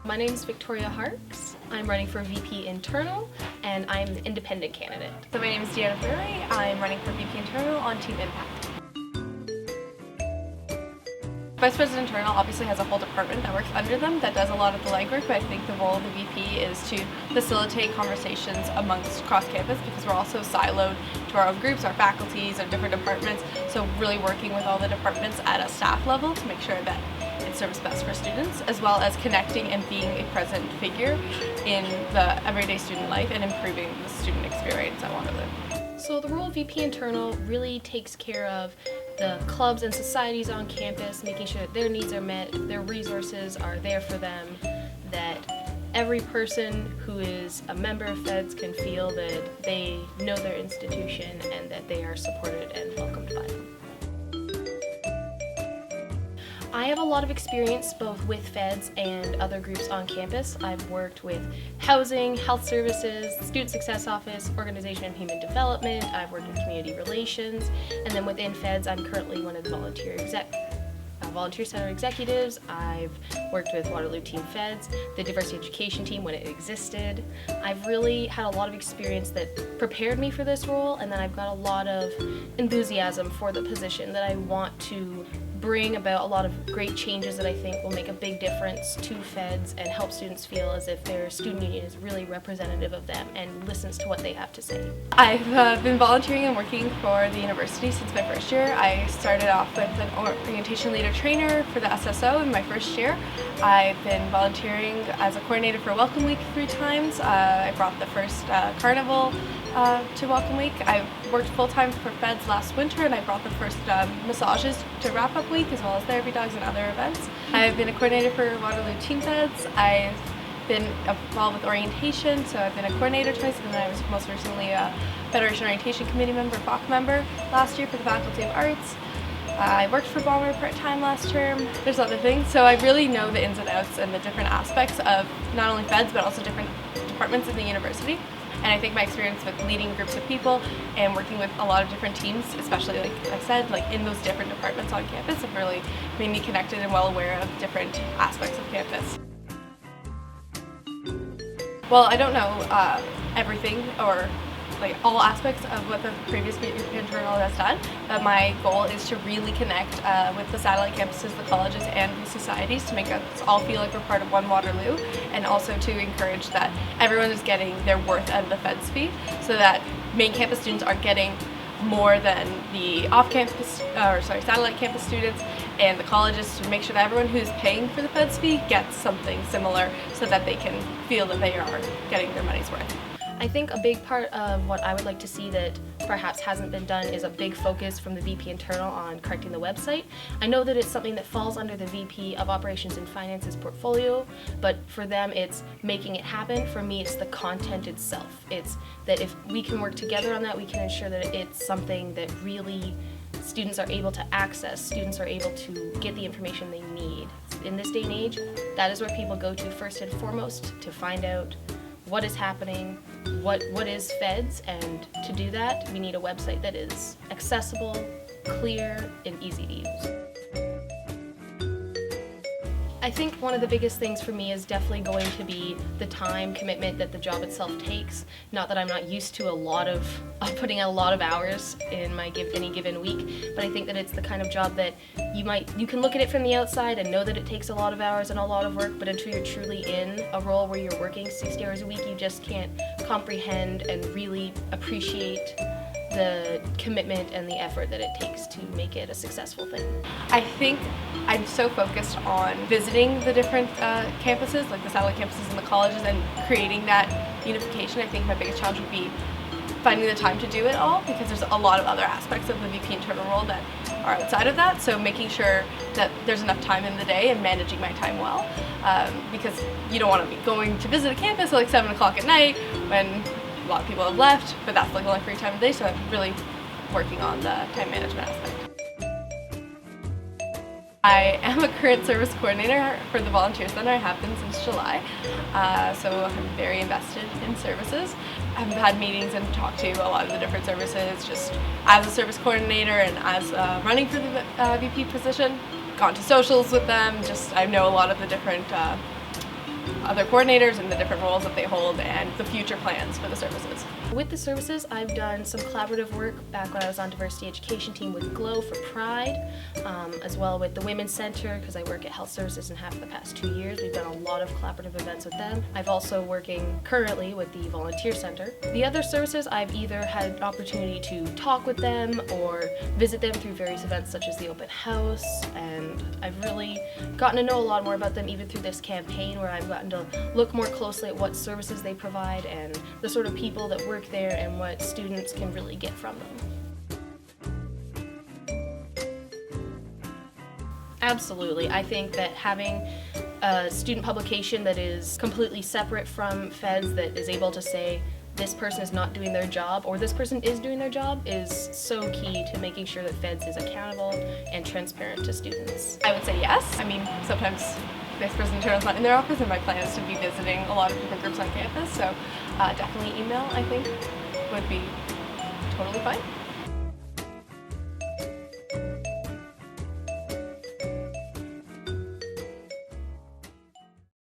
My name is Victoria Harks. I'm running for VP Internal, and I'm an independent candidate. So my name is Deanna Ferrari. I'm running for VP Internal on Team Impact. Vice President Internal obviously has a whole department that works under them that does a lot of the legwork, but I think the role of the VP is to facilitate conversations amongst cross campus because we're also siloed to our own groups, our faculties, our different departments, so really working with all the departments at a staff level to make sure that it serves best for students, as well as connecting and being a present figure in the everyday student life and improving the student experience at Waterloo. So the role of VP Internal really takes care of the clubs and societies on campus, making sure that their needs are met, their resources are there for them, that every person who is a member of Feds can feel that they know their institution and that they are supported and welcomed by them. I have a lot of experience both with Feds and other groups on campus. I've worked with housing, health services, student success office, organization and human development. I've worked in community relations, and then within Feds, I'm currently one of the volunteer center executives. I've worked with Waterloo Team Feds, the diversity education team when it existed. I've really had a lot of experience that prepared me for this role, and then I've got a lot of enthusiasm for the position that I want to bring about a lot of great changes that I think will make a big difference to Feds and help students feel as if their student union is really representative of them and listens to what they have to say. I've been volunteering and working for the university since my first year. I started off with an orientation leader trainer for the SSO in my first year. I've been volunteering as a coordinator for Welcome Week 3 times. I brought the first carnival to Welcome Week. I worked full-time for Feds last winter, and I brought the first massages to wrap-up week, as well as therapy dogs and other events. I've been a coordinator for Waterloo Team Feds. I've been involved with orientation, so I've been a coordinator twice, and then I was most recently a Federation Orientation Committee member, FOC member, last year for the Faculty of Arts. I worked for Bomber part-time last term. There's other things, so I really know the ins and outs and the different aspects of not only Feds, but also different departments in the university. And I think my experience with leading groups of people and working with a lot of different teams, especially like I said, like in those different departments on campus, have really made me connected and well aware of different aspects of campus. Well, I don't know everything or like all aspects of what the previous VP Internal has done, but my goal is to really connect with the satellite campuses, the colleges, and the societies to make us all feel like we're part of one Waterloo, and also to encourage that everyone is getting their worth out of the Feds fee, so that main campus students aren't getting more than the off-campus, satellite campus students, and the colleges, to make sure that everyone who's paying for the Feds fee gets something similar so that they can feel that they are getting their money's worth. I think a big part of what I would like to see that perhaps hasn't been done is a big focus from the VP Internal on correcting the website. I know that it's something that falls under the VP of Operations and Finance's portfolio, but for them it's making it happen. For me, it's the content itself. It's that if we can work together on that, we can ensure that it's something that really students are able to access, students are able to get the information they need. In this day and age, that is where people go to first and foremost to find out what is happening, what is Feds, and to do that, we need a website that is accessible, clear, and easy to use. I think one of the biggest things for me is definitely going to be the time commitment that the job itself takes. Not that I'm not used to putting a lot of hours in any given week, but I think that it's the kind of job that you can look at it from the outside and know that it takes a lot of hours and a lot of work, but until you're truly in a role where you're working 60 hours a week, you just can't comprehend and really appreciate the commitment and the effort that it takes to make it a successful thing. I think I'm so focused on visiting the different campuses, like the satellite campuses and the colleges, and creating that unification. I think my biggest challenge would be finding the time to do it all, because there's a lot of other aspects of the VP Internal role that are outside of that, so making sure that there's enough time in the day and managing my time well, because you don't want to be going to visit a campus at like 7 o'clock at night when a lot of people have left, but that's like the only free time of the day, so I'm really working on the time management aspect. I am a current service coordinator for the Volunteer Center. I have been since July, so I'm very invested in services. I've had meetings and talked to a lot of the different services just as a service coordinator and as running for the VP position. Gone to socials with them, I know a lot of the different other coordinators and the different roles that they hold and the future plans for the services. With the services, I've done some collaborative work back when I was on diversity education team with GLOW for Pride, as well with the Women's Center because I work at Health Services and have for the past 2 years. We've done a lot of collaborative events with them. I've also working currently with the Volunteer Center. The other services, I've either had an opportunity to talk with them or visit them through various events such as the open house, and I've really gotten to know a lot more about them even through this campaign where I've gotten to look more closely at what services they provide and the sort of people that work there and what students can really get from them. Absolutely. I think that having a student publication that is completely separate from feds, that is able to say this person is not doing their job or this person is doing their job, is so key to making sure that feds is accountable and transparent to students. I would say yes. I mean, sometimes vice president Turner's not in their office, and my plan is to be visiting a lot of different groups on campus, so definitely email, I think, would be totally fine.